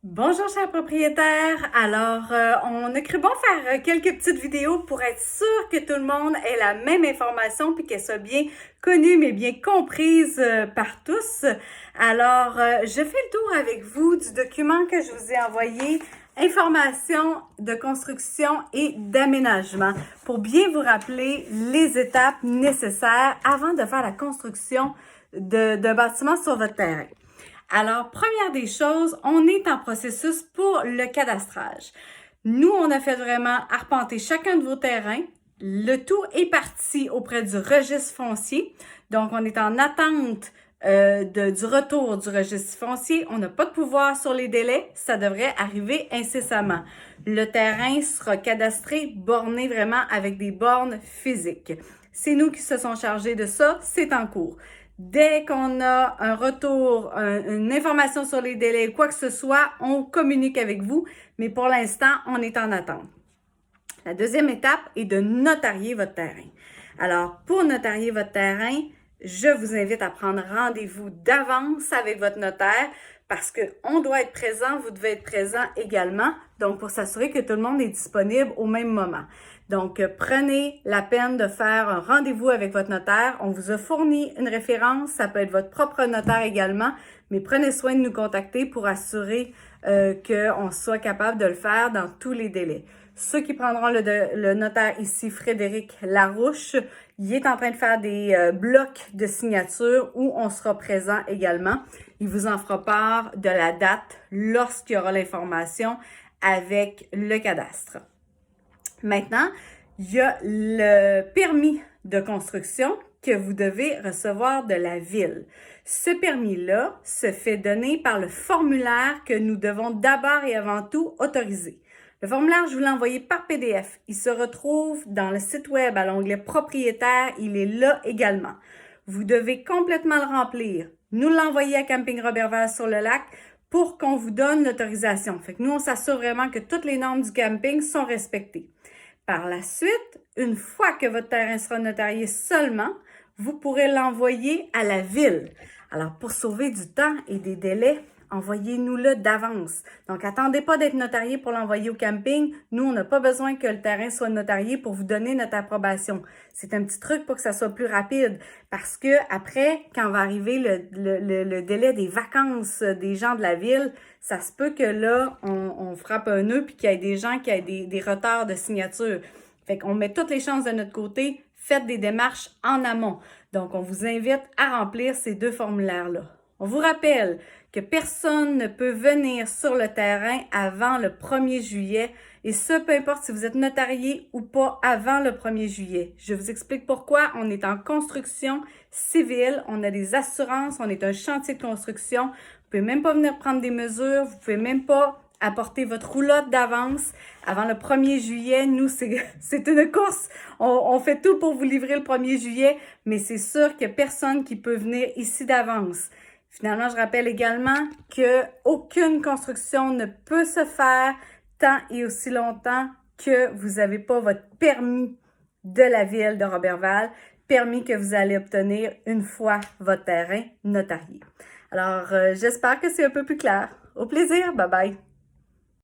Bonjour chers propriétaires, alors on a cru bon faire quelques petites vidéos pour être sûr que tout le monde ait la même information puis qu'elle soit bien connue mais bien comprise par tous. Alors je fais le tour avec vous du document que je vous ai envoyé, information de construction et d'aménagement, pour bien vous rappeler les étapes nécessaires avant de faire la construction d'un bâtiment sur votre terrain. Alors, première des choses, on est en processus pour le cadastrage. Nous, on a fait vraiment arpenter chacun de vos terrains. Le tout est parti auprès du registre foncier. Donc, on est en attente du retour du registre foncier. On n'a pas de pouvoir sur les délais. Ça devrait arriver incessamment. Le terrain sera cadastré, borné vraiment avec des bornes physiques. C'est nous qui se sont chargés de ça. C'est en cours. Dès qu'on a un retour, une information sur les délais, quoi que ce soit, on communique avec vous, mais pour l'instant, on est en attente. La deuxième étape est de notarier votre terrain. Alors, pour notarier votre terrain, je vous invite à prendre rendez-vous d'avance avec votre notaire parce qu'on doit être présent, vous devez être présent également, donc pour s'assurer que tout le monde est disponible au même moment. Donc, prenez la peine de faire un rendez-vous avec votre notaire. On vous a fourni une référence, ça peut être votre propre notaire également, mais prenez soin de nous contacter pour assurer qu'on soit capable de le faire dans tous les délais. Ceux qui prendront le notaire ici, Frédéric Larouche, il est en train de faire des blocs de signature où on sera présent également. Il vous en fera part de la date lorsqu'il y aura l'information avec le cadastre. Maintenant, il y a le permis de construction que vous devez recevoir de la ville. Ce permis-là se fait donner par le formulaire que nous devons d'abord et avant tout autoriser. Le formulaire, je vous l'ai envoyé par PDF. Il se retrouve dans le site web à l'onglet propriétaire. Il est là également. Vous devez complètement le remplir. Nous l'envoyer à Camping Roberval sur le lac pour qu'on vous donne l'autorisation. Fait que nous, on s'assure vraiment que toutes les normes du camping sont respectées. Par la suite, une fois que votre terrain sera notarié seulement, vous pourrez l'envoyer à la ville. Alors, pour sauver du temps et des délais, envoyez-nous-le d'avance. Donc, attendez pas d'être notarié pour l'envoyer au camping. Nous, on n'a pas besoin que le terrain soit notarié pour vous donner notre approbation. C'est un petit truc pour que ça soit plus rapide. Parce que après, quand va arriver le délai des vacances des gens de la ville, ça se peut que là, on frappe un nœud puis qu'il y ait des gens qui aient des retards de signature. Fait qu'on met toutes les chances de notre côté. Faites des démarches en amont. Donc, on vous invite à remplir ces deux formulaires-là. On vous rappelle que personne ne peut venir sur le terrain avant le 1er juillet et ce, peu importe si vous êtes notarié ou pas avant le 1er juillet. Je vous explique pourquoi. On est en construction civile, on a des assurances, on est un chantier de construction. Vous pouvez même pas venir prendre des mesures, vous pouvez même pas apporter votre roulotte d'avance avant le 1er juillet. Nous, c'est une course. On fait tout pour vous livrer le 1er juillet, mais c'est sûr qu'il n'y a personne qui peut venir ici d'avance. Finalement, je rappelle également qu'aucune construction ne peut se faire tant et aussi longtemps que vous n'avez pas votre permis de la ville de Roberval, permis que vous allez obtenir une fois votre terrain notarié. Alors, j'espère que c'est un peu plus clair. Au plaisir, bye bye!